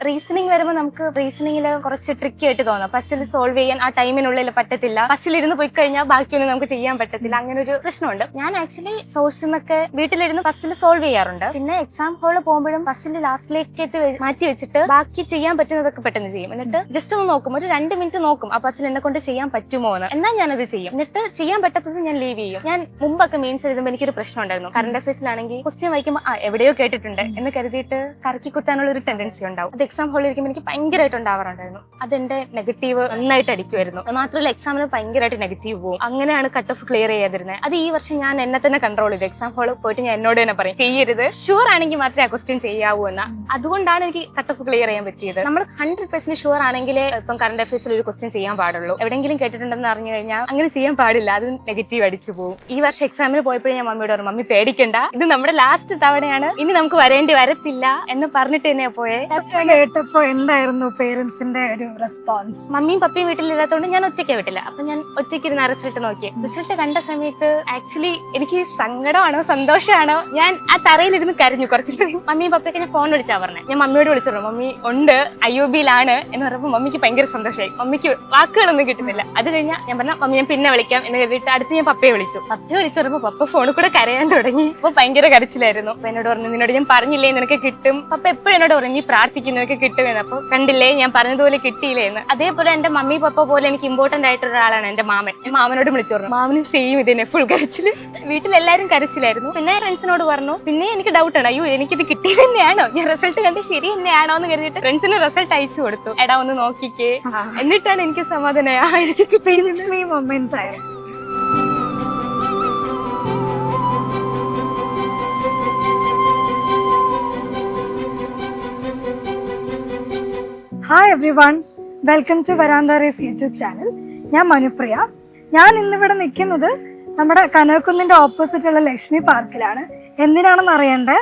Reasoning വരുമ്പോൾ നമുക്ക് റീസണിങ്ങിൽ കുറച്ച് ട്രിക്കി ആയിട്ട് തോന്നാം. പസിൽ സോൾവ് ചെയ്യാൻ ആ ടൈമിനുള്ളിൽ പറ്റത്തില്ല. പസിലിരുന്ന് പോയി കഴിഞ്ഞാൽ ബാക്കിയൊന്നും നമുക്ക് ചെയ്യാൻ പറ്റത്തില്ല. അങ്ങനെ ഒരു പ്രശ്നമുണ്ട്. ഞാൻ ആക്ച്വലി സോഴ്സിൽ നിന്നൊക്കെ വീട്ടിലിരുന്ന് പസിൽ സോൾവ് ചെയ്യാറുണ്ട്. പിന്നെ എക്സാം ഹോളിൽ പോകുമ്പോഴും പസിൽ ലാസ്റ്റിലേക്ക് മാറ്റി വെച്ചിട്ട് ബാക്കി ചെയ്യാൻ പറ്റുന്നതൊക്കെ പെട്ടെന്ന് ചെയ്യും. എന്നിട്ട് ജസ്റ്റ് ഒന്ന് നോക്കും, ഒരു 2 മിനിറ്റ് നോക്കും ആ പസിൽ എന്നെ കൊണ്ട് ചെയ്യാൻ പറ്റുമോ എന്ന്. എന്നാൽ ഞാനത് ചെയ്യും. എന്നിട്ട് ചെയ്യാൻ പറ്റാത്തത് ഞാൻ ലീവ് ചെയ്യും. ഞാൻ മുമ്പൊക്കെ മെയിൻസ് എഴുതുമ്പോൾ എനിക്കൊരു പ്രശ്നം ഉണ്ടായിരുന്നു. കറണ്ട് അഫയേഴ്സിലാണെങ്കിൽ ക്വസ്റ്റ്യൻ വായിക്കുമ്പോൾ എവിടെയോ കേട്ടിട്ടുണ്ട് എന്ന് കരുതിയിട്ട് കറക്കി കുത്താനുള്ള ഒരു ടെൻഡൻസി ഉണ്ടാവും. അത് എക്സാം ഹോളിൽ ഇരിക്കുമ്പോൾ എനിക്ക് ഭയങ്കരമായിട്ട് ഉണ്ടാവാറുണ്ടായിരുന്നു. അതെന്റെ നെഗറ്റീവ് നന്നായിട്ട് അടിക്കുമായിരുന്നു. മാത്രമല്ല എക്സാമിന് ഭയങ്കരമായിട്ട് നെഗറ്റീവ് പോകും. അങ്ങനെയാണ് കട്ട് ഓഫ് ക്ലിയർ ചെയ്യാതിരുന്നത്. അത് ഈ വർഷം ഞാൻ എന്നെ തന്നെ കൺട്രോൾ ചെയ്തു. എക്സാം ഹോളിൽ പോയിട്ട് ഞാൻ എന്നോട് തന്നെ പറയും, ചെയ്യരുത്, ഷുവർ ആണെങ്കിൽ മാത്രമേ ആ ക്വസ്റ്റ്യൻ ചെയ്യാവൂ എന്ന്. അതുകൊണ്ടാണ് എനിക്ക് കട്ട് ഓഫ് ക്ലിയർ ചെയ്യാൻ പറ്റിയത്. നമ്മൾ 100% ഷുവർ ആണെങ്കിലേ ഇപ്പം കറണ്ട് അഫയേഴ്സിൽ ഒരു ക്വസ്റ്റ്യൻ ചെയ്യാൻ പാടുള്ളൂ. എവിടെയെങ്കിലും കേട്ടിട്ടുണ്ടെന്ന് അറിഞ്ഞു കഴിഞ്ഞാൽ അങ്ങനെ ചെയ്യാൻ പാടില്ല, അത് നെഗറ്റീവ് അടിച്ചു പോകും. ഈ വർഷം എക്സാമിന് പോയപ്പോഴും ഞാൻ മമ്മിയോട് പറഞ്ഞു, മമ്മി പേടിക്കണ്ട, ഇത് നമ്മുടെ ലാസ്റ്റ് തവണയാണ്, ഇനി നമുക്ക് വരേണ്ടി വരത്തില്ല എന്ന് പറഞ്ഞിട്ട് തന്നെയാ പോയെ. കേട്ടപ്പോ എന്തായിരുന്നു പേരൻസിന്റെ ഒരു റെസ്പോൺസ്? മമ്മിയും പപ്പിയും വീട്ടിലില്ലാത്തതുകൊണ്ട് ഞാൻ ഒറ്റയ്ക്ക് വീട്ടില്ല. അപ്പൊ ഞാൻ ഒറ്റയ്ക്ക് ഇരുന്ന് റിസൾട്ട് നോക്കി. റിസൾട്ട് കണ്ട സമയത്ത് ആക്ച്വലി എനിക്ക് സങ്കടമാണോ സന്തോഷമാണോ, ഞാൻ ആ തറയിലിരുന്ന് കരഞ്ഞു കുറച്ച് സമയം. മമ്മിയും പപ്പിയൊക്കെ ഞാൻ ഫോൺ വിളിച്ചാ പറഞ്ഞത്. ഞാൻ മമ്മിയോട് വിളിച്ചു, മമ്മി ഉണ്ട് IOB-യിലാണ് എന്ന് പറഞ്ഞപ്പോൾ മമ്മിക്ക് ഭയങ്കര സന്തോഷമായി. മമ്മിക്ക് വാക്കുകളൊന്നും കിട്ടുന്നില്ല. അത് കഴിഞ്ഞാൽ ഞാൻ പറഞ്ഞ മമ്മി ഞാൻ പിന്നെ വിളിക്കാം എന്ന് കരുതിയിട്ട് അടുത്ത് ഞാൻ പപ്പയെ വിളിച്ചു. പപ്പയെ വിളിച്ചു പറഞ്ഞപ്പോൾ പപ്പ ഫോണിൽ കൂടെ കരയാൻ തുടങ്ങി. അപ്പൊ ഭയങ്കര കരച്ചിലായിരുന്നു. അപ്പൊ എന്നോട് പറഞ്ഞു, നിന്നോട് ഞാൻ പറഞ്ഞില്ലേ നിനക്ക് കിട്ടും. പപ്പ എപ്പോഴും എന്നോട് പറഞ്ഞു, നീ പ്രാർത്ഥിക്കുന്നതൊക്കെ കിട്ടുമെന്ന്. അപ്പൊ കണ്ടില്ലേ ഞാൻ പറഞ്ഞതുപോലെ കിട്ടിയില്ലേ എന്ന്. അതേപോലെ എന്റെ മമ്മി പപ്പ പോലെ എനിക്ക് ഇമ്പോർട്ടന്റ് ആയിട്ടൊരു ഒരാളാണ് എന്റെ മാമൻ. മാമനോട് വിളിച്ചു പറഞ്ഞു, മാമനും സെയിം ഇതിനെ ഫുൾ കരച്ചില്. വീട്ടിലെല്ലാരും കരച്ചിലായിരുന്നു. പിന്നെ ഫ്രണ്ട്സിനോട് പറഞ്ഞു. പിന്നെ എനിക്ക് ഡൗട്ടാണ്, അയ്യോ എനിക്കിത് കിട്ടിയത് തന്നെയാണോ, ഞാൻ റിസൾട്ട് കണ്ട് ശരി തന്നെയാണോ എന്ന് കരുതിയിട്ട് ഫ്രണ്ട്സിന് റിസൾട്ട് അയച്ചു കൊടുത്തു. എടാ ഒന്ന് നോക്കിക്കേ, എന്നിട്ടാണ് എനിക്ക് സമാധാനം എനിക്ക് മൊമെന്റ് ആയിരുന്നു. Hi everyone, welcome to Varantha race YouTube channel. ഞാൻ മനുപ്രിയ. ഞാൻ ഇന്നിവിടെ നിൽക്കുന്നത് നമ്മുടെ കനകക്കുന്നിന്റെ ഓപ്പോസിറ്റ് ഉള്ള ലക്ഷ്മി പാർക്കിലാണ്. എന്തിനാണെന്ന് അറിയണ്ടേ,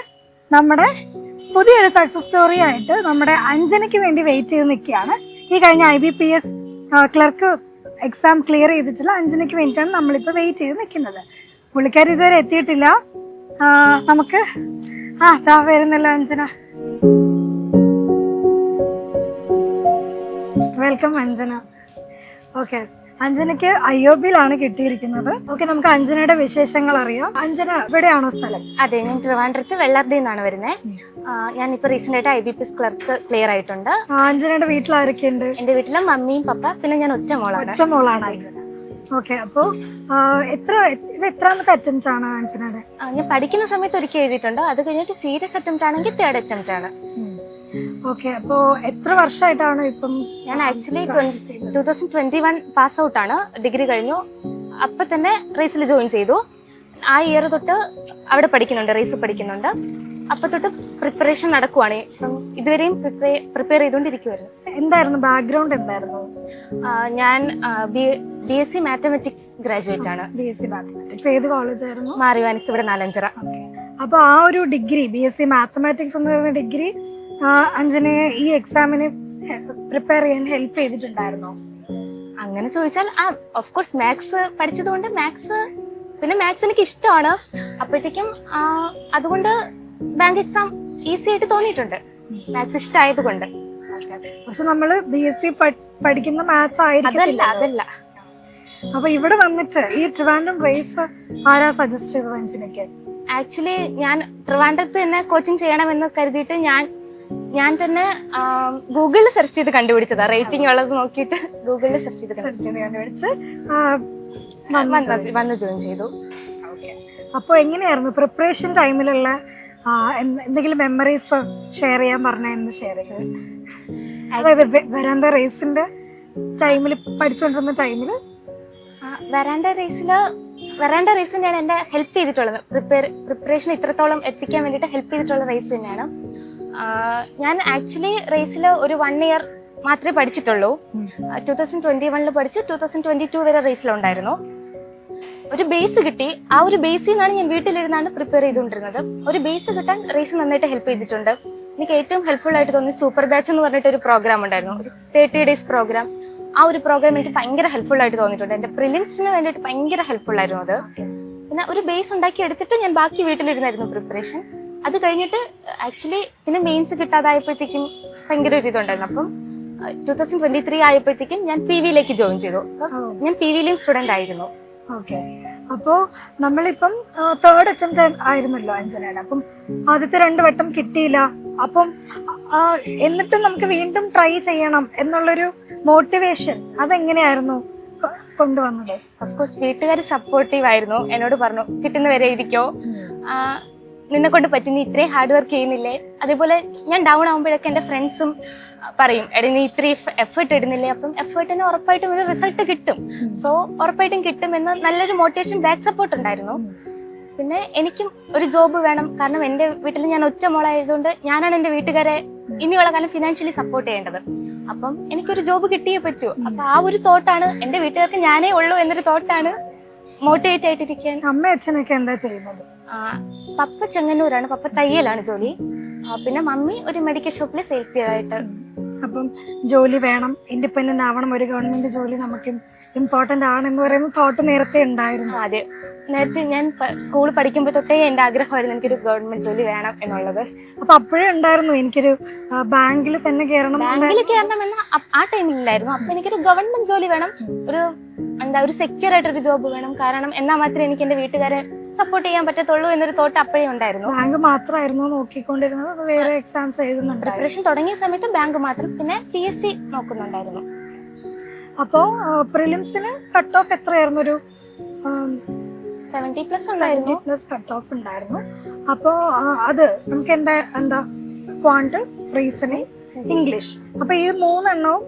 നമ്മുടെ പുതിയൊരു സക്സസ് സ്റ്റോറി ആയിട്ട് നമ്മുടെ അഞ്ജനയ്ക്ക് വേണ്ടി വെയിറ്റ് ചെയ്ത് നിൽക്കുകയാണ്. ഈ കഴിഞ്ഞ IBPS ക്ലർക്ക് എക്സാം ക്ലിയർ ചെയ്തിട്ടുള്ള അഞ്ജനയ്ക്ക് വേണ്ടിയിട്ടാണ് നമ്മളിപ്പോൾ വെയിറ്റ് ചെയ്ത് നിൽക്കുന്നത്. പുള്ളിക്കാരി ഇതുവരെ എത്തിയിട്ടില്ല. നമുക്ക് വരുന്നല്ലോ അഞ്ജന. വെൽക്കം അഞ്ജന. ഓക്കെ, അഞ്ജനയ്ക്ക് IOB-യിലാണ് കിട്ടിയിരിക്കുന്നത്. ഓക്കെ, നമുക്ക് അഞ്ജനയുടെ വിശേഷങ്ങൾ അറിയാം. അഞ്ജന എവിടെയാണോ സ്ഥലം? അതെ, ഞാൻ ട്രിവാൻഡ്രത്ത് വെള്ളാർടിയിൽ നിന്നാണ് വരുന്നത്. ഞാൻ ഇപ്പൊ റീസെന്റ് ആയിട്ട് IBPS ക്ലർക്ക് ക്ലിയർ ആയിട്ടുണ്ട്. അഞ്ജനയുടെ വീട്ടിൽ ആരൊക്കെയുണ്ട്? എന്റെ വീട്ടിലും മമ്മിയും പപ്പ, പിന്നെ ഞാൻ ഒറ്റ മോളാണ്. അഞ്ജന. ഓക്കെ, അപ്പോ ഇത് എത്രാമത്തെ അറ്റംപ്റ്റ് ആണ് അഞ്ജനയുടെ? ഞാൻ പഠിക്കുന്ന സമയത്ത് ഒരിക്കൽ എഴുതിയിട്ടുണ്ട്. അത് കഴിഞ്ഞിട്ട് സീരിയസ് അറ്റംപ്റ്റ് ആണെങ്കിൽ 3rd അറ്റംപ്റ്റ് ആണ്. ഓക്കെ, അപ്പോ എത്ര വർഷമായിട്ടാണ് ഇപ്പം? ഞാൻ ആക്ച്വലി 2021 പാസ് ഔട്ട് ആണ്. ഡിഗ്രി കഴിഞ്ഞു. അപ്പൊ തന്നെ റേസിൽ ജോയിൻ ചെയ്തു. ആ ഇയർ തൊട്ട് അവിടെ പഠിക്കുന്നുണ്ട്, റേസ് പഠിക്കുന്നുണ്ട്. അപ്പൊ തൊട്ട് പ്രിപ്പറേഷൻ നടക്കുവാണ്. ഇതുവരെയും പ്രിപ്പയർ ചെയ്തുകൊണ്ടിരിക്കുവായിരുന്നു. എന്തായിരുന്നു ബാക്ക്ഗ്രൗണ്ട്? എന്തായിരുന്നു? ഞാൻ BSc മാത്തമാറ്റിക്സ് ഗ്രാജുവേറ്റ് ആണ്. BSc മാത്തമാറ്റിക്സ് ഏത് കോളേജായിരുന്നു? മാറിവാനിസ്, ഇവിടെ നാലഞ്ചിറ. അപ്പൊ ആ ഒരു ഡിഗ്രി BSc മാത്തമാറ്റിക്സ് എന്ന് പറയുന്ന ഡിഗ്രി അഞ്ജനയെ ഈ എക്സാമിന് പ്രിപ്പയർ ചെയ്യാൻ ഹെൽപ്പ് ചെയ്തിട്ടുണ്ടായിരുന്നോ? അങ്ങനെ ചോദിച്ചാൽ ഓഫ് കോഴ്സ് മാത്സ് പഠിച്ചത് കൊണ്ട് പിന്നെ മാത്സ് എനിക്ക് ഇഷ്ടമാണ്. അപ്പോഴത്തേക്കും അതുകൊണ്ട് ബാങ്ക് എക്സാം ഈസി ആയിട്ട് തോന്നിയിട്ടുണ്ട്, മാത്സ് ഇഷ്ടമായത് കൊണ്ട്. പക്ഷെ നമ്മള് BSc പഠിക്കുന്ന മാത്സ് ആയിരിക്കില്ല. അതല്ല. അപ്പൊ ഇവിടെ വന്നിട്ട് ഈ ട്രിവാൻഡ്രം റേസ് ആരാ സജസ്റ്റ് ചെയ്തത് അഞ്ജനയ്ക്ക്? ആക്ച്വലി ഞാൻ ട്രിവാൻഡ്രത്ത് തന്നെ കോച്ചിങ് ചെയ്യണമെന്ന് കരുതിയിട്ട് ഞാൻ തന്നെ ഗൂഗിളിൽ സെർച്ച് ചെയ്ത് കണ്ടുപിടിച്ചതാ. റേറ്റിംഗ് ഉള്ളത് നോക്കിയിട്ട് ഗൂഗിളിൽ സെർച്ച് ചെയ്ത് കണ്ടുപിടിച്ച് വന്ന് ജോയിൻ ചെയ്തു. അപ്പൊ എങ്ങനെയായിരുന്നു പ്രിപ്പറേഷൻ ടൈമിലുള്ള എന്തെങ്കിലും മെമ്മറീസ് ഷെയർ ചെയ്യാൻ പറഞ്ഞാൽ എന്ത് ഷെയർ ചെയ്യും? അതായത് വരാന്ത റേസിന്റെ ടൈമിൽ പഠിച്ചുകൊണ്ടിരുന്ന ടൈമിൽ വരാന്ത റേസ് തന്നെയാണ് എന്നെ ഹെൽപ്പ് ചെയ്തിട്ടുള്ളത്. പ്രിപ്പറേഷൻ ഇത്രത്തോളം എത്തിക്കാൻ വേണ്ടിയിട്ട് ഹെൽപ്പ് ചെയ്തിട്ടുള്ള റേസ് തന്നെയാണ്. ഞാൻ ആക്ച്വലി റേസിൽ ഒരു 1 ഇയർ മാത്രമേ പഠിച്ചിട്ടുള്ളൂ. 2021 പഠിച്ചു. 2022 വരെ റേസിലുണ്ടായിരുന്നു. ഒരു ബേസ് കിട്ടി. ആ ഒരു ബേസിൽ നിന്നാണ് ഞാൻ വീട്ടിലിരുന്നാണ് പ്രിപ്പയർ ചെയ്തുകൊണ്ടിരുന്നത്. ഒരു ബേസ് കിട്ടാൻ റേസ് നന്നായിട്ട് ഹെൽപ്പ് ചെയ്തിട്ടുണ്ട്. എനിക്ക് ഏറ്റവും ഹെൽപ്ഫുൾ ആയിട്ട് തോന്നി സൂപ്പർ ബാച്ച് എന്ന് പറഞ്ഞിട്ട് ഒരു പ്രോഗ്രാം ഉണ്ടായിരുന്നു, ഒരു 30 days പ്രോഗ്രാം. ആ ഒരു പ്രോഗ്രാം എനിക്ക് ഭയങ്കര ഹെൽപ്ഫുൾ ആയിട്ട് തോന്നിയിട്ടുണ്ട്. എന്റെ പ്രിലിംസിന് വേണ്ടിയിട്ട് ഭയങ്കര ഹെൽപ്ഫുൾ ആയിരുന്നു അത്. പിന്നെ ഒരു ബേസ് ഉണ്ടാക്കി എടുത്തിട്ട് ഞാൻ ബാക്കി വീട്ടിലിരുന്നായിരുന്നു പ്രിപ്പറേഷൻ. അത് കഴിഞ്ഞിട്ട് ആക്ച്വലി പിന്നെ മെയിൻസ് കിട്ടാതായപ്പോഴത്തേക്കും ഭയങ്കര ഒരു ഇതുണ്ടായിരുന്നു. അപ്പം 2023 ആയപ്പോഴത്തേക്കും ഞാൻ PV-യിലേക്ക് ജോയിൻ ചെയ്തു. ഞാൻ PV-യിലെയും സ്റ്റുഡന്റ് ആയിരുന്നു. ഓക്കെ. അപ്പോ നമ്മളിപ്പം തേർഡ് അറ്റംപ്റ്റ് ആയിരുന്നല്ലോ അഞ്ജനയുടെ. അപ്പം ആദ്യത്തെ 2 വട്ടം കിട്ടിയില്ല. അപ്പം എന്നിട്ടും നമുക്ക് വീണ്ടും ട്രൈ ചെയ്യണം എന്നുള്ളൊരു മോട്ടിവേഷൻ അതെങ്ങനെയായിരുന്നു കൊണ്ടുവന്നത്? ഓഫ്കോഴ്സ് വീട്ടുകാർ സപ്പോർട്ടീവ് ആയിരുന്നു. എന്നോട് പറഞ്ഞു കിട്ടുന്നവരെ എഴുതിക്കോ, നിന്നെ കൊണ്ട് പറ്റും, നീ ഇത്രയും ഹാർഡ് വർക്ക് ചെയ്യുന്നില്ലേ. അതേപോലെ ഞാൻ ഡൗൺ ആകുമ്പോഴൊക്കെ എൻ്റെ ഫ്രണ്ട്സും പറയും, എടി നീ ഇത്രയും എഫേർട്ട് ഇടുന്നില്ലേ, അപ്പം എഫേർട്ടിന് ഉറപ്പായിട്ടും ഒരു റിസൾട്ട് കിട്ടും, സോ ഉറപ്പായിട്ടും കിട്ടുമെന്ന് നല്ലൊരു മോട്ടിവേഷൻ, ബാക്ക് സപ്പോർട്ട് ഉണ്ടായിരുന്നു. പിന്നെ എനിക്കും ഒരു ജോബ് വേണം, കാരണം എൻ്റെ വീട്ടിൽ ഞാൻ ഒറ്റ മോളായതുകൊണ്ട് ഞാനാണ് എൻ്റെ വീട്ടുകാരെ ഇനിയുള്ള കാലം ഫിനാൻഷ്യലി സപ്പോർട്ട് ചെയ്യേണ്ടത്. അപ്പം എനിക്കൊരു ജോബ് കിട്ടിയേ പറ്റൂ. അപ്പൊ ആ ഒരു തോട്ടാണ്, എൻ്റെ വീട്ടുകാർക്ക് ഞാനേ ഉള്ളൂ എന്നൊരു തോട്ടാണ് മോട്ടിവേറ്റ് ആയിട്ടിരിക്കാൻ. അമ്മ അച്ഛനൊക്കെ എന്താ ചെയ്യുന്നത്? പപ്പ ചെങ്ങന്നൂരാണ്, പപ്പ തയ്യലാണ് ജോലി. പിന്നെ മമ്മി ഒരു മെഡിക്കൽ ഷോപ്പിൽ സെയിൽസ് ഗേൾ ആയിട്ട്. അപ്പം ജോലി വേണം, ഇൻഡിപെൻഡന്റ് ആവണം, ഒരു ഗവൺമെന്റ് ജോലി നമുക്ക് ഇമ്പോർട്ടന്റ് ആണെന്ന് പറയുന്ന തോട്ട് നേരത്തെ ഉണ്ടായിരുന്നു. അതെ, നേരത്തെ ഞാൻ സ്കൂൾ പഠിക്കുമ്പോൾ തൊട്ടേ എൻ്റെ ആഗ്രഹമായിരുന്നു എനിക്കൊരു ഗവൺമെന്റ് ജോലി വേണം എന്നുള്ളത്. അപ്പൊ അപ്പോഴേ ഉണ്ടായിരുന്നു എനിക്കൊരു ബാങ്കിൽ തന്നെ കയറണം. ബാങ്കിൽ കയറണമെന്ന് ആ ടൈമിലായിരുന്നു. അപ്പൊ എനിക്കൊരു ഗവൺമെന്റ് ജോലി വേണം, ഒരു സെക്യൂർ ആയിട്ടൊരു ജോബ് വേണം, കാരണം എന്നാൽ മാത്രമേ എനിക്ക് എന്റെ വീട്ടുകാരെ സപ്പോർട്ട് ചെയ്യാൻ പറ്റത്തുള്ളൂ എന്നൊരു തോട്ട് അപ്പോഴേ ഉണ്ടായിരുന്നു. ബാങ്ക് മാത്രമായിരുന്നു നോക്കിക്കൊണ്ടിരുന്നത്, വേറെ എക്സാംസ് എഴുതുന്നുണ്ട്? പ്രിപ്പറേഷൻ തുടങ്ങിയ സമയത്ത് ബാങ്ക് മാത്രം, പിന്നെ PSC നോക്കുന്നുണ്ടായിരുന്നു. അപ്പോ പ്രിലിംസിന് കട്ട് ഓഫ് എത്രയായിരുന്നു? ഒരു 70+ ഉണ്ടായിരുന്നു. 70+ കട്ട് ഓഫ് ഉണ്ടായിരുന്നു. അപ്പോ അത് നമുക്ക് എന്താ ക്വാണ്ട്, റീസണിങ്, ഇംഗ്ലീഷ്. അപ്പൊ ഈ 3 എണ്ണവും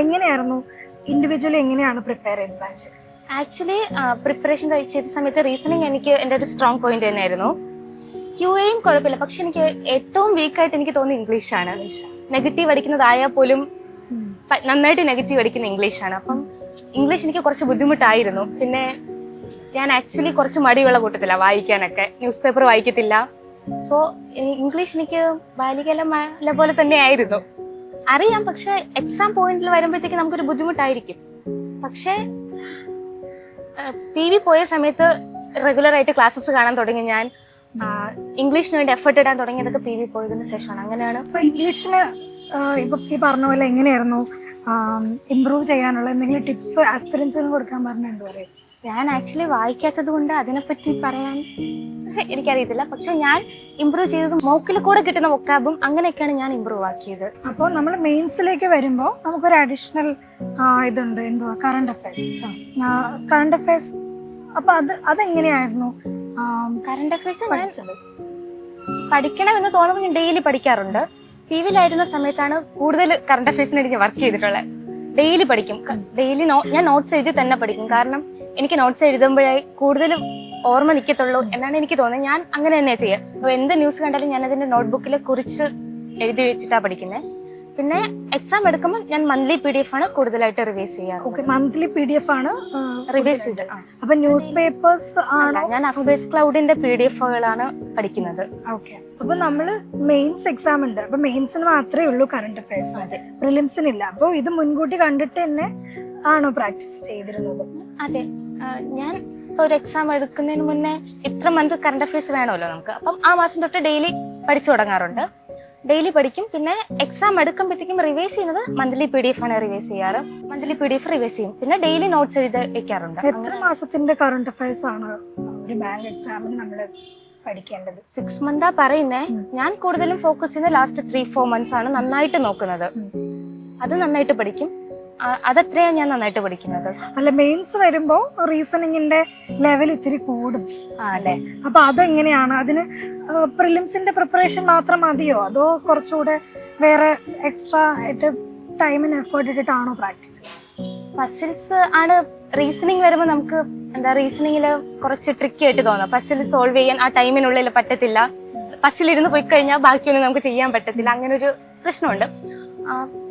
എങ്ങനെയായിരുന്നു ഇൻഡിവിജ്വലി എങ്ങനെയാണ് പ്രിപ്പയർ ചെയ്തത്? ആക്ച്വലി പ്രിപ്പറേഷൻ ചെയ്ത സമയത്ത് റീസണിങ് എനിക്ക് എൻ്റെ ഒരു സ്ട്രോങ് പോയിന്റ് തന്നെയായിരുന്നു. QAയും കുഴപ്പമില്ല, പക്ഷെ എനിക്ക് ഏറ്റവും വീക്കായിട്ട് എനിക്ക് തോന്നുന്നത് ഇംഗ്ലീഷാണ്. നെഗറ്റീവ് അടിക്കുന്നതായാൽ പോലും നന്നായിട്ട് നെഗറ്റീവ് അടിക്കുന്ന ഇംഗ്ലീഷാണ്. അപ്പം ഇംഗ്ലീഷ് എനിക്ക് കുറച്ച് ബുദ്ധിമുട്ടായിരുന്നു. പിന്നെ ഞാൻ ആക്ച്വലി കുറച്ച് മടിയുള്ള കൂട്ടത്തിലാണ് വായിക്കാനൊക്കെ, ന്യൂസ് പേപ്പർ വായിക്കത്തില്ല. സോ ഇംഗ്ലീഷ് എനിക്ക് ബാലികല പോലെ തന്നെ ആയിരുന്നു. അറിയാം, പക്ഷെ എക്സാം പോയിന്റിൽ വരുമ്പോഴത്തേക്ക് നമുക്കൊരു ബുദ്ധിമുട്ടായിരിക്കും. പക്ഷെ PV പോയ സമയത്ത് റെഗുലർ ആയിട്ട് ക്ലാസ്സസ് കാണാൻ തുടങ്ങി. ഞാൻ ഇംഗ്ലീഷിന് വേണ്ടി എഫേർട്ട് ഇടാൻ തുടങ്ങിയതൊക്കെ PV പോയതിന് ശേഷമാണ്. അങ്ങനെയാണ്. ഇംഗ്ലീഷിന് ഇപ്പൊ ഈ പറഞ്ഞ പോലെ എങ്ങനെയായിരുന്നു ഇംപ്രൂവ് ചെയ്യാനുള്ള എന്തെങ്കിലും ടിപ്സ് ആസ്പിരൻസിന് കൊടുക്കാൻ പറഞ്ഞാൽ എന്താ പറയുക? ഞാൻ ആക്ച്വലി വായിക്കാത്തത് കൊണ്ട് അതിനെപ്പറ്റി പറയാൻ എനിക്കറിയത്തില്ല. പക്ഷെ ഞാൻ ഇംപ്രൂവ് ചെയ്തത് മോക്കിൽ കൂടെ കിട്ടുന്ന വൊക്കാബും അങ്ങനെയൊക്കെയാണ് ഞാൻ ഇംപ്രൂവ് ആക്കിയത്. അപ്പോൾ നമ്മൾ മെയിൻസിലേക്ക് വരുമ്പോൾ നമുക്കൊരു അഡീഷണൽ ഇതുണ്ട്, എന്തുവാ, കറണ്ട് അഫയേഴ്സ്. അപ്പൊ അതെങ്ങനെയായിരുന്നു? കറണ്ട് അഫയേഴ്സ് ഞാൻ പഠിക്കണമെന്ന് തോന്നുമ്പോൾ ഞാൻ ഡെയിലി പഠിക്കാറുണ്ട്. PV-യിലായിരുന്ന സമയത്താണ് കൂടുതൽ കറണ്ട് അഫയേഴ്സിന് വേണ്ടി ഞാൻ വർക്ക് ചെയ്തിട്ടുള്ളത്. ഡെയിലി പഠിക്കും, ഡെയിലി ഞാൻ നോട്ട്സ് എഴുതി തന്നെ പഠിക്കും. കാരണം എനിക്ക് നോട്ട്സ് എഴുതുമ്പോഴേ കൂടുതലും ഓർമ്മ നിൽക്കത്തുള്ളൂ എന്നാണ് എനിക്ക് തോന്നുന്നത്. ഞാൻ അങ്ങനെ തന്നെയാണ് ചെയ്യുക. അപ്പോൾ എന്ത് ന്യൂസ് കണ്ടാലും ഞാൻ അതിന്റെ നോട്ട്ബുക്കിൽ കുറിച്ച് എഴുതി വെച്ചിട്ടാണ് പഠിക്കുന്നത്. പിന്നെ എക്സാം എടുക്കുമ്പോൾ ഞാൻ മന്ത്ലി PDF ആണ് കൂടുതലായിട്ട് റിവൈസ് ചെയ്യാറ്. മന്ത്ലി PDF ആണ് റിവൈസ് ചെയ്ത്. അപ്പൊ ന്യൂസ് പേപ്പേഴ്സ് ആണ്? ഞാൻ അഫയേഴ്സ് ക്ലൗഡിന്റെ PDF-കളാണ് പഠിക്കുന്നത്. ഓക്കെ. അപ്പൊ നമ്മള് മെയിൻസ് എക്സാം ഉണ്ട്, അപ്പൊ മെയിൻസിന് മാത്രമേ ഉള്ളൂ കറണ്ട് അഫയേഴ്സ്, പ്രിലിംസിനില്ല. അപ്പൊ ഇത് മുൻകൂട്ടി കണ്ടിട്ട് തന്നെ ആണോ പ്രാക്ടീസ് ചെയ്തിരുന്നത്? അതെ, ഞാൻ ഒരു എക്സാം എടുക്കുന്നതിന് മുന്നേ ഇത്ര മന്ത് കറണ്ട് അഫയേഴ്സ് വേണമല്ലോ നമുക്ക്. അപ്പം ആ മാസം തൊട്ട് ഡെയിലി പഠിച്ചു തുടങ്ങാറുണ്ട്. ഡെയിലി പഠിക്കും. പിന്നെ എക്സാം എടുക്കുമ്പോഴത്തേക്കും റിവൈസ് ചെയ്യുന്നത് മന്ത്ലി PDF ആണ് റിവൈസ് ചെയ്യാറ്. മന്ത്ലി PDF റിവൈസ് ചെയ്യും. പിന്നെ ഡെയിലി നോട്ട്സ് എഴുതി വെക്കാറുണ്ട്. എത്ര മാസത്തിന്റെ കറണ്ട് അഫയേഴ്സ് ആണ് ഒരു ബാങ്ക് എക്സാമിന് നമ്മൾ പഠിക്കേണ്ടത്? 6 മന്താ പറയുന്നേ. ഞാൻ കൂടുതലും ഫോക്കസ് ചെയ്യുന്നത് ലാസ്റ്റ് 3-4 months ആണ് നന്നായിട്ട് നോക്കുന്നത്. അത് നന്നായിട്ട് പഠിക്കും. അതത്രയാണ് ഞാൻ നന്നായിട്ട് പഠിക്കുന്നത്. അല്ല, മെയിൻസ് വരുമ്പോ റീസണിങ്ങിന്റെ ലെവൽ ഇത്തിരി കൂടും. അതെ. അപ്പൊ അതെങ്ങനെയാണ്? അതിന് പ്രിലിംസിന്റെ പ്രിപ്പറേഷൻ മാത്രം മതിയോ, അതോ കുറച്ചുകൂടെ വേറെ എക്സ്ട്രാ ആയിട്ട് ടൈമിന് എഫേർട്ട് ഇട്ടിട്ടാണോ പ്രാക്ടീസ്? പസിൽസ് ആണ്. റീസണിങ് വരുമ്പോൾ നമുക്ക് റീസണിങ്ങിൽ കുറച്ച് ട്രിക്കി ആയിട്ട് തോന്നാം. പസിൽ സോൾവ് ചെയ്യാൻ ആ ടൈമിനുള്ളിൽ പറ്റത്തില്ല. പസിലിരുന്ന് പോയി കഴിഞ്ഞാൽ ബാക്കിയൊന്നും നമുക്ക് ചെയ്യാൻ പറ്റത്തില്ല. അങ്ങനെ ഒരു പ്രശ്നമുണ്ട്.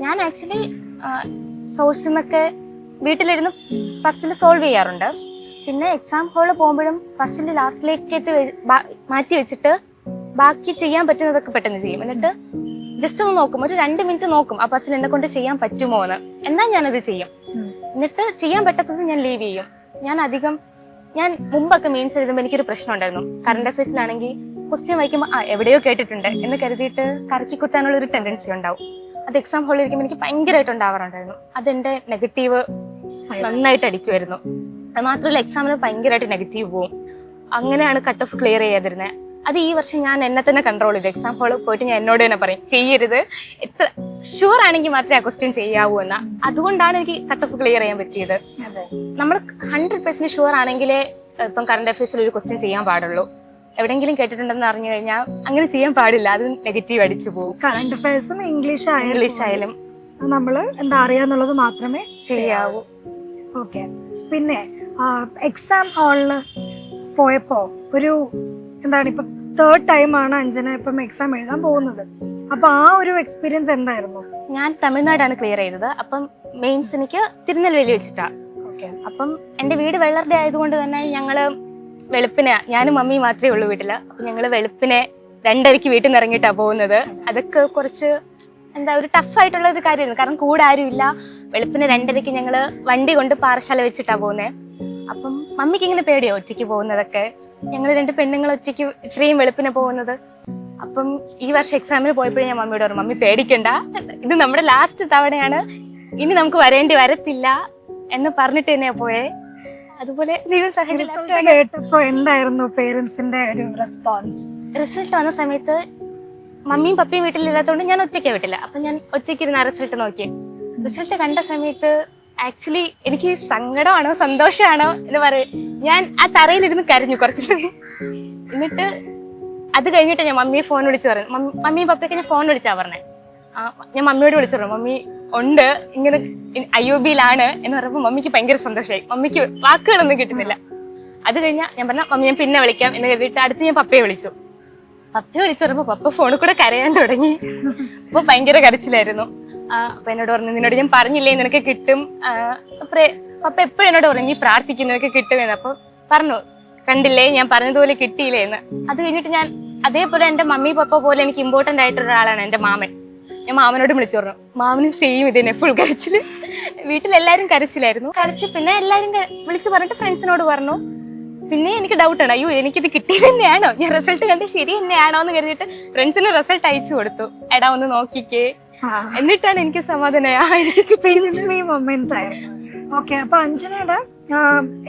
ഞാൻ ആക്ച്വലി സോഴ്സിൽ നിന്നൊക്കെ വീട്ടിലിരുന്ന് പസിൽ സോൾവ് ചെയ്യാറുണ്ട്. പിന്നെ എക്സാം ഹാളിൽ പോകുമ്പോഴും പസിൽ ലാസ്റ്റിലേക്ക് മാറ്റി വെച്ചിട്ട് ബാക്കി ചെയ്യാൻ പറ്റുന്നതൊക്കെ പെട്ടെന്ന് ചെയ്യും. എന്നിട്ട് ജസ്റ്റ് ഒന്ന് നോക്കും, ഒരു 2 മിനിറ്റ് നോക്കും ആ പസിൽ എന്നെ കൊണ്ട് ചെയ്യാൻ പറ്റുമോ എന്ന്. എന്നാൽ ഞാനത് ചെയ്യും. എന്നിട്ട് ചെയ്യാൻ പറ്റാത്തത് ഞാൻ ലീവ് ചെയ്യും. ഞാൻ മുമ്പൊക്കെ മെയിൻസ് എഴുതുമ്പോൾ എനിക്കൊരു പ്രശ്നം ഉണ്ടായിരുന്നു. കറണ്ട് അഫയേഴ്സിലാണെങ്കിൽ ക്വസ്റ്റ്യൻ വായിക്കുമ്പോൾ എവിടെയോ കേട്ടിട്ടുണ്ട് എന്ന് കരുതിയിട്ട് കറക്കി കുത്താനുള്ള ഒരു ടെൻഡൻസി ഉണ്ടാവും. അത് എക്സാം ഹോളിൽ ഇരിക്കുമ്പോൾ എനിക്ക് ഭയങ്കരമായിട്ട് ഉണ്ടാവാറുണ്ടായിരുന്നു. അതെന്റെ നെഗറ്റീവ് നന്നായിട്ട് അടിക്കുമായിരുന്നു. അത് മാത്രമല്ല എക്സാമിന് ഭയങ്കരമായിട്ട് നെഗറ്റീവ് പോവും. അങ്ങനെയാണ് കട്ട് ഓഫ് ക്ലിയർ ചെയ്യാതിരുന്നത്. അത് ഈ വർഷം ഞാൻ എന്നെ തന്നെ കൺട്രോൾ ചെയ്തു. എക്സാം ഹോളിൽ പോയിട്ട് ഞാൻ എന്നോട് തന്നെ പറയും, ചെയ്യരുത്, എത്ര ഷുവർ ആണെങ്കിൽ മാത്രമേ ആ ക്വസ്റ്റ്യൻ ചെയ്യാവൂ എന്ന. അതുകൊണ്ടാണ് എനിക്ക് കട്ട് ഓഫ് ക്ലിയർ ചെയ്യാൻ പറ്റിയത്. നമ്മൾ 100% ഷുവർ ആണെങ്കിലേ ഇപ്പം കറണ്ട് അഫയേഴ്സിൽ ഒരു ക്വസ്റ്റ്യൻ ചെയ്യാൻ പാടുള്ളൂ. എവിടെയെങ്കിലും കേട്ടിട്ടുണ്ടെന്ന് അറിഞ്ഞു കഴിഞ്ഞാൽ അങ്ങനെ ചെയ്യാൻ പാടില്ല, അത് നെഗറ്റീവ് അടിച്ചു പോകും. കറണ്ട് അഫയേഴ്സും ഇംഗ്ലീഷ് ആയാലും നമ്മൾ എന്താ അറിയാന്നുള്ളത് മാത്രമേ ചെയ്യാവൂ. ഓക്കെ. പിന്നെ എക്സാം ഹാളിൽ പോയപ്പോ ഒരു എന്താണ്, ഇപ്പം 3rd ടൈമാണ് അഞ്ജന ഇപ്പം എക്സാം എഴുതാൻ പോകുന്നത്. അപ്പൊ ആ ഒരു എക്സ്പീരിയൻസ് എന്തായിരുന്നു? ഞാൻ തമിഴ്നാടാണ് ക്ലിയർ ചെയ്തത്. അപ്പം മെയിൻസ് എനിക്ക് തിരുനെൽവേലി വെച്ചിട്ടാ. അപ്പം എന്റെ വീട് വെള്ളറുടെ ആയതുകൊണ്ട് തന്നെ ഞങ്ങള് വെളുപ്പിനെ, ഞാനും മമ്മിയും മാത്രമേ ഉള്ളൂ വീട്ടില്. അപ്പൊ ഞങ്ങള് വെളുപ്പിനെ 2:30 വീട്ടിൽ നിന്ന് ഇറങ്ങിയിട്ടാ പോകുന്നത്. അതൊക്കെ കുറച്ച് ഒരു ടഫായിട്ടുള്ള ഒരു കാര്യമായിരുന്നു. കാരണം കൂടെ ആരും ഇല്ല. വെളുപ്പിനെ 2:30 ഞങ്ങള് വണ്ടി കൊണ്ട് പാറശാല വെച്ചിട്ടാ പോകുന്നത്. അപ്പം മമ്മിക്ക് ഇങ്ങനെ പേടിയോ ഒറ്റയ്ക്ക് പോകുന്നതൊക്കെ. ഞങ്ങൾ 2 പെണ്ണുങ്ങൾ ഒറ്റയ്ക്ക് ഇത്രയും വെളുപ്പിനെ പോകുന്നത്. അപ്പം ഈ വർഷം എക്സാമിന് പോയപ്പോഴേ ഞാൻ മമ്മിയോട് പറഞ്ഞു, മമ്മി പേടിക്കണ്ട, ഇത് നമ്മുടെ ലാസ്റ്റ് തവണയാണ്, ഇനി നമുക്ക് വരേണ്ടി വരത്തില്ല എന്ന് പറഞ്ഞിട്ട് തന്നെയാ പോയേ. അതുപോലെ ദൈവം കേട്ടപ്പോ എന്തായിരുന്നു പേരൻസിന്റെ ഒരു റെസ്പോൺസ്? റിസൾട്ട് വന്ന സമയത്ത് മമ്മിയും പപ്പിയും വീട്ടിലില്ലാത്തതുകൊണ്ട് ഞാൻ ഒറ്റയ്ക്ക് വീട്ടില്ല. അപ്പൊ ഞാൻ ഒറ്റയ്ക്ക് ഇരുന്ന റിസൾട്ട് നോക്കിയേ. റിസൾട്ട് കണ്ട സമയത്ത് ആക്ച്വലി എനിക്ക് സങ്കടമാണോ സന്തോഷമാണോ എന്ന് പറയും, ഞാൻ ആ തറയിലിരുന്ന് കരഞ്ഞു കുറച്ച് സമയം. എന്നിട്ട് അത് കഴിഞ്ഞിട്ട് ഞാൻ മമ്മിയെ ഫോൺ വിളിച്ച് പറഞ്ഞു. മമ്മിയും പപ്പയൊക്കെ ഞാൻ ഫോൺ വിളിച്ചാ പറഞ്ഞേ. ഞാൻ മമ്മിയോട് വിളിച്ചു പറഞ്ഞു, മമ്മി ഉണ്ട്, ഇങ്ങനെ IOB-യിലാണ് എന്ന് പറയുമ്പോൾ മമ്മിക്ക് ഭയങ്കര സന്തോഷമായി. മമ്മിക്ക് വാക്കുകളൊന്നും കിട്ടുന്നില്ല. അത് കഴിഞ്ഞാൽ ഞാൻ പറഞ്ഞ മമ്മി ഞാൻ പിന്നെ വിളിക്കാം എന്ന് കരുതിയിട്ട് അടുത്ത് ഞാൻ പപ്പയെ വിളിച്ചു. പപ്പയെ വിളിച്ചു പറയുമ്പോ പപ്പ ഫോണിൽ കൂടെ കരയാൻ തുടങ്ങി. അപ്പൊ ഭയങ്കര കരച്ചിലായിരുന്നു. അപ്പൊ എന്നോട് പറഞ്ഞു, നിന്നോട് ഞാൻ പറഞ്ഞില്ലേ നിനക്ക് കിട്ടും. പപ്പ എപ്പോഴും എന്നോട് പറഞ്ഞു, നീ പ്രാർത്ഥിക്കുന്നതൊക്കെ കിട്ടുമെന്ന്. അപ്പൊ പറഞ്ഞു, കണ്ടില്ലേ ഞാൻ പറഞ്ഞതുപോലെ കിട്ടിയില്ലേ എന്ന്. അത് കഴിഞ്ഞിട്ട് ഞാൻ അതേപോലെ എന്റെ മമ്മി പപ്പ പോലെ എനിക്ക് ഇമ്പോർട്ടന്റ് ആയിട്ടുള്ള ഒരാളാണ് എന്റെ മാമൻ. ഞാൻ മാമനോട് വിളിച്ചു പറഞ്ഞു, മാമനും സെയിം ഇതിനെ ഫുൾ കരച്ചില്. വീട്ടിലെല്ലാരും കരച്ചിലായിരുന്നു. പിന്നെ എല്ലാരും വിളിച്ചു പറഞ്ഞിട്ട് ഫ്രണ്ട്സിനോട് പറഞ്ഞു. പിന്നെ എനിക്ക് ഡൗട്ടാണ്, അയ്യോ എനിക്കിത് കിട്ടിയത് തന്നെയാണോ, ഞാൻ റിസൾട്ട് കണ്ട് ശരി തന്നെയാണോ എന്ന് കരുതിയിട്ട് ഫ്രണ്ട്സിന് റിസൾട്ട് അയച്ചു കൊടുത്തു. എടാ ഒന്ന് നോക്കിക്കേ, എന്നിട്ടാണ് എനിക്ക് സമാധാനമായി. ഓക്കെ. അപ്പൊ അഞ്ജനയുടെ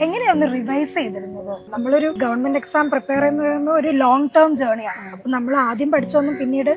എങ്ങനെയാണ് റിവൈസ് ചെയ്തിരുന്നത്? നമ്മളൊരു ഗവൺമെന്റ് എക്സാം പ്രിപ്പയർ ചെയ്യുന്ന ഒരു ലോങ് ടേം ജേർണിയാണ്. അപ്പൊ നമ്മൾ ആദ്യം പഠിച്ചൊന്നും പിന്നീട്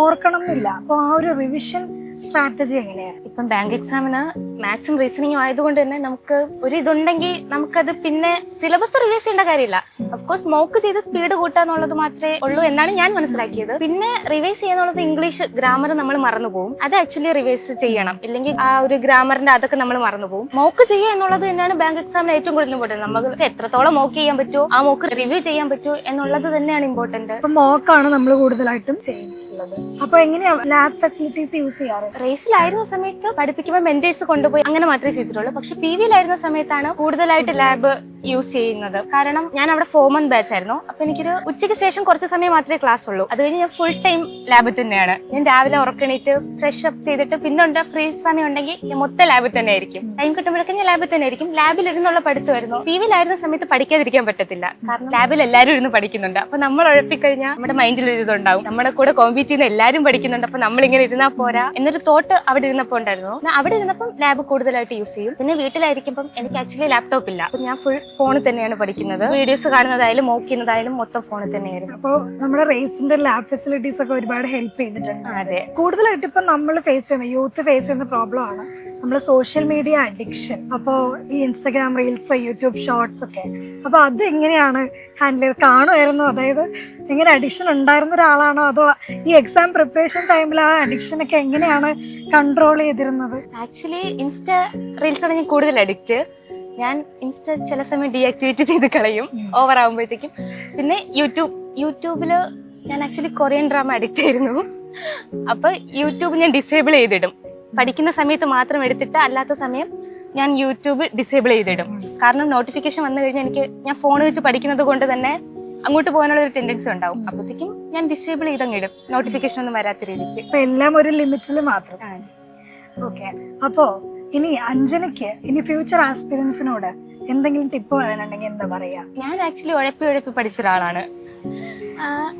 ഓർക്കണം എന്നില്ല. അപ്പൊ ആ ഒരു റിവിഷൻ സ്ട്രാറ്റജി എങ്ങനെയാണ്? ഇപ്പം ബാങ്ക് എക്സാമിന് മാത്സും റീസണിങ്ങും ആയതുകൊണ്ട് തന്നെ നമുക്ക് ഒരു ഇതുണ്ടെങ്കിൽ നമുക്കത് പിന്നെ സിലബസ് റിവൈസ് ചെയ്യേണ്ട കാര്യമില്ല. ഓഫ്കോഴ്സ് മോക്ക് ചെയ്ത് സ്പീഡ് കൂട്ടാന്നുള്ളത് മാത്രമേ ഉള്ളൂ എന്നാണ് ഞാൻ മനസ്സിലാക്കിയത്. പിന്നെ റിവൈസ് ചെയ്യാന്നുള്ളത് ഇംഗ്ലീഷ് ഗ്രാമർ നമ്മൾ മറന്നുപോകും. അത് ആക്ച്വലി റിവൈസ് ചെയ്യണം, ഇല്ലെങ്കിൽ ആ ഒരു ഗ്രാമറിന്റെ അതൊക്കെ നമ്മൾ മറന്നുപോകും. മോക്ക് ചെയ്യുക എന്നുള്ളത് തന്നെയാണ് ബാങ്ക് എക്സാമിന് ഏറ്റവും കൂടുതൽ ഇമ്പോർട്ടന്റ്. നമുക്ക് എത്രത്തോളം മോക്ക് ചെയ്യാൻ പറ്റുമോ, ആ മോക്ക് റിവ്യൂ ചെയ്യാൻ പറ്റുമോ എന്നുള്ളത് തന്നെയാണ് ഇമ്പോർട്ടന്റ്. മോക്കാണ് നമ്മൾ കൂടുതലായിട്ടും ചെയ്തിട്ടുള്ളത്. അപ്പൊ എങ്ങനെയാ ലാബ് ഫെസിലിറ്റീസ് യൂസ് ചെയ്യാറ്? റേസിലായിരുന്ന സമയത്ത് പഠിപ്പിക്കുമ്പോൾ മെന്റേഴ്സ് കൊണ്ടുപോയി അങ്ങനെ മാത്രമേ ചെയ്തിട്ടുള്ളൂ. പക്ഷെ PV-യിലായിരുന്ന സമയത്താണ് കൂടുതലായിട്ട് ലാബ് യൂസ് ചെയ്യുന്നത്. കാരണം ഞാൻ അവിടെ 4 month ബാച്ച് ആയിരുന്നു. അപ്പൊ എനിക്കൊരു ഉച്ചയ്ക്ക് ശേഷം കുറച്ച് സമയം മാത്രമേ ക്ലാസ് ഉള്ളൂ. അത് കഴിഞ്ഞ് ഞാൻ ഫുൾ ടൈം ലാബിൽ തന്നെയാണ്. ഞാൻ രാവിലെ ഉറക്കണീറ്റ് ഫ്രഷ് അപ്പ് ചെയ്തിട്ട് പിന്നെ ഫ്രീ സമയം ഉണ്ടെങ്കിൽ ഞാൻ മൊത്തം ലാബിൽ തന്നെ ആയിരിക്കും. ടൈം കിട്ടുമ്പോഴൊക്കെ ഞാൻ ലാബിൽ തന്നെ ആയിരിക്കും. ലാബിൽ ഇരുന്നുള്ള പഠിത്തമായിരുന്നു. PV-യിലായിരുന്ന സമയത്ത് പഠിക്കാതിരിക്കാൻ പറ്റത്തില്ല. കാരണം ലാബിൽ എല്ലാവരും ഇരുന്ന് പഠിക്കുന്നുണ്ട്. അപ്പൊ നമ്മൾ ഉഴപ്പിക്കഴിഞ്ഞാൽ നമ്മുടെ മൈൻഡിൽ ഒരു ഇതുണ്ടാവും, നമ്മുടെ കൂടെ കോമ്പീറ്റ് ചെയ്യുന്ന എല്ലാവരും പഠിക്കുന്നുണ്ട്, അപ്പൊ നമ്മളിങ്ങനെ ഇരുന്നാൽ പോരാ എന്നൊരു തോട്ട് അവിടെ ഇരുന്നപ്പോൾ ഉണ്ടായിരുന്നു. അവിടെ ഇരുന്നപ്പം ലാബ് കൂടുതലായിട്ട് യൂസ് ചെയ്യും. പിന്നെ വീട്ടിലായിരിക്കുമ്പോൾ എനിക്ക് ആക്ച്വലി ലാപ്ടോപ്പ് ഇല്ല. അപ്പൊ ഞാൻ ഫുൾ ഫോണിൽ തന്നെയാണ് പഠിക്കുന്നത്. വീഡിയോസ് കാണുന്നതായാലും നോക്കുന്നതായാലും മൊത്തം ഫോണിൽ തന്നെയായിരുന്നു. അപ്പോൾ നമ്മുടെ റേസിന്റെ ലാബ് ഫെസിലിറ്റീസ് ഒക്കെ ഒരുപാട് ഹെൽപ്പ് ചെയ്തിട്ടുണ്ട്. അതെ, കൂടുതലായിട്ട് ഇപ്പൊ നമ്മൾ ഫേസ് ചെയ്യുന്ന യൂത്ത് ഫേസ് ചെയ്യുന്ന പ്രോബ്ലം ആണ് നമ്മൾ സോഷ്യൽ മീഡിയ അഡിക്ഷൻ. അപ്പോൾ ഈ ഇൻസ്റ്റാഗ്രാം റീൽസ്, യൂട്യൂബ് ഷോർട്സ് ഒക്കെ, അപ്പൊ അത് എങ്ങനെയാണ് ഹാൻഡിൽ ചെയ്ത് കാണുമായിരുന്നു? അതായത് എങ്ങനെ അഡിക്ഷൻ ഉണ്ടായിരുന്ന ഒരാളാണോ, അതോ ഈ എക്സാം പ്രിപ്പറേഷൻ ടൈമിൽ ആ അഡിക്ഷൻ ഒക്കെ എങ്ങനെയാണ് കൺട്രോൾ ചെയ്തിരുന്നത്? ആക്ച്വലി ഇൻസ്റ്റാ റീൽസാണ് ഞാൻ കൂടുതൽ അഡിക്റ്റ്. ഞാൻ ഇൻസ്റ്റ ചില സമയം ഡീആക്ടിവേറ്റ് ചെയ്ത് കളയും ഓവർ ആകുമ്പോഴത്തേക്കും. പിന്നെ യൂട്യൂബില് ഞാൻ ആക്ച്വലി കൊറിയൻ ഡ്രാമ അഡിക്റ്റ് ആയിരുന്നു. അപ്പൊ യൂട്യൂബ് ഞാൻ ഡിസേബിൾ ചെയ്തിടും. പഠിക്കുന്ന സമയത്ത് മാത്രം എടുത്തിട്ട് അല്ലാത്ത സമയം ഞാൻ യൂട്യൂബ് ഡിസേബിൾ ചെയ്തിടും. കാരണം നോട്ടിഫിക്കേഷൻ വന്നു കഴിഞ്ഞാൽ ഞാൻ ഫോൺ വെച്ച് പഠിക്കുന്നത് കൊണ്ട് തന്നെ അങ്ങോട്ട് പോകാനുള്ള ഒരു ടെൻഡൻസി ഉണ്ടാവും. അപ്പോഴത്തേക്കും ഞാൻ ഡിസേബിൾ ചെയ്തങ്ങിടും, നോട്ടിഫിക്കേഷൻ ഒന്നും വരാത്ത രീതിക്ക്. എല്ലാം ഒരു ലിമിറ്റിൽ മാത്രം. ഓക്കെ. അപ്പോ ഇനി അഞ്ജനയ്ക്ക് ഇനി ഫ്യൂച്ചർ ആസ്പിരൻസിനോട് എന്തെങ്കിലും ടിപ്പ് പറയാനുണ്ടെങ്കിൽ എന്താ പറയാ? ഞാൻ ആക്ച്വലി ഉഴപ്പി പഠിച്ച ഒരാളാണ്.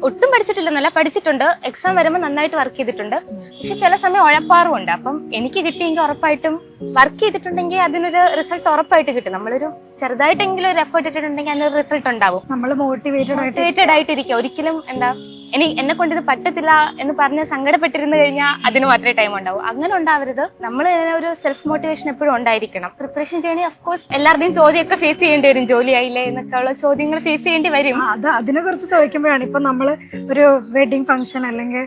ഒട്ടും പഠിച്ചിട്ടില്ല, നല്ല പഠിച്ചിട്ടുണ്ട്. എക്സാം വരുമ്പോൾ നന്നായിട്ട് വർക്ക് ചെയ്തിട്ടുണ്ട്. പക്ഷെ ചില സമയം ഉഴപ്പാറുമുണ്ട്. അപ്പം എനിക്ക് കിട്ടിയെങ്കിൽ ഉറപ്പായിട്ടും വർക്ക് ചെയ്തിട്ടുണ്ടെങ്കിൽ അതിനൊരു റിസൾട്ട് ഉറപ്പായിട്ട് കിട്ടും. നമ്മളൊരു ചെറുതായിട്ടെങ്കിലും ഒരു എഫേർട്ട് ഇട്ടിട്ടുണ്ടെങ്കിൽ അതിനൊരു റിസൾട്ട് ഉണ്ടാവും. നമ്മൾ മോട്ടിവേറ്റഡ് ആയിട്ടിരിക്കുക. ഒരിക്കലും എന്നെ കൊണ്ട് ഇത് പറ്റത്തില്ല എന്ന് പറഞ്ഞ് സങ്കടപ്പെട്ടിരുന്നു കഴിഞ്ഞാൽ അതിന് മാത്രമേ ടൈം ഉണ്ടാവും. അങ്ങനെ ഉണ്ടാവരുത്. നമ്മൾ ഒരു സെൽഫ് മോട്ടിവേഷൻ എപ്പോഴും ഉണ്ടായിരിക്കണം. പ്രിപ്പറേഷൻ ചെയ്യണമെങ്കിൽ ഓഫ്കോഴ്സ് എല്ലാവരുടെയും ചോദ്യമൊക്കെ ഫേസ് ചെയ്യേണ്ടി വരും. ജോലിയായില്ലേ എന്നൊക്കെ ഉള്ള ചോദ്യങ്ങൾ ഫേസ് ചെയ്യേണ്ടി വരും. അതിനെ കുറിച്ച് ചോദിക്കുമ്പോഴാണ് ഇപ്പൊ നമ്മള് ഒരു വെഡിങ് ഫംഗ്ഷൻ അല്ലെങ്കിൽ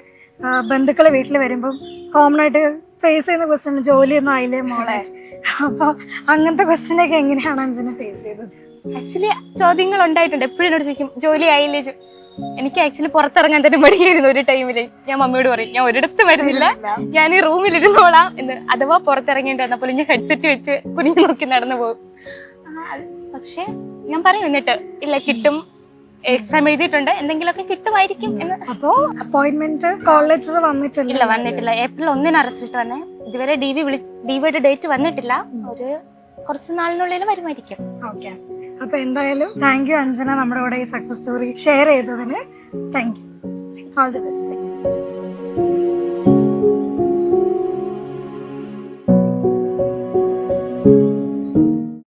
ബന്ധുക്കളെ വീട്ടിൽ വരുമ്പോൾ കോമൺ ആയിട്ട് ഫേസ് ചെയ്യുന്ന ക്വസ്റ്റ്യൻ ജോലിയൊന്നും ആയില്ലേ മോളെ. അപ്പൊ അങ്ങനത്തെ ക്വസ്റ്റ്യൻ ഒക്കെ എങ്ങനെയാണ് അഞ്ജന ഫേസ് ചെയ്തത്? ആക്ച്വലി ചോദ്യങ്ങൾ ഉണ്ടായിട്ടുണ്ട്. എപ്പോഴും എന്നോട് ചോദിക്കും ജോലി ആയില്ലേ. എനിക്ക് ആക്ച്വലി പുറത്തിറങ്ങാൻ തന്നെ മടിയായിരുന്നു ഒരു ടൈമില്. ഞാൻ മമ്മിയോട് പറയും ഞാൻ ഒരിടത്ത് വരുന്നില്ല, ഞാൻ ഈ റൂമിലിരുന്നോളാം എന്ന്. അഥവാ പുറത്തിറങ്ങേണ്ടി വന്നപ്പോൾ ഞാൻ ഹെഡ്സെറ്റ് വെച്ച് കുനിഞ്ഞു നോക്കി നടന്നു പോകും. പക്ഷെ ഞാൻ പറയും എന്നിട്ട് ഇല്ല കിട്ടും, എക്സാം എഴുതിയിട്ടുണ്ട്, എന്തെങ്കിലുമൊക്കെ കിട്ടുമായിരിക്കും എന്ന്. അപ്പോ അപ്പോയിന്റ്മെന്റ് കോൾ ലെറ്റർ വന്നിട്ടില്ല. ഏപ്രിൽ 1 റിസൾട്ട് വന്നേ. ഇതുവരെ ഡിവിയുടെ ഡേറ്റ് വന്നിട്ടില്ല. ഒരു കുറച്ച് നാളിനുള്ളിൽ വരുമായിരിക്കും. ഓക്കെ. അപ്പൊ എന്തായാലും താങ്ക് യു അഞ്ജന, നമ്മുടെ കൂടെ ഈ സക്സസ് സ്റ്റോറി ഷെയർ ചെയ്തതിന് thank you. All the best.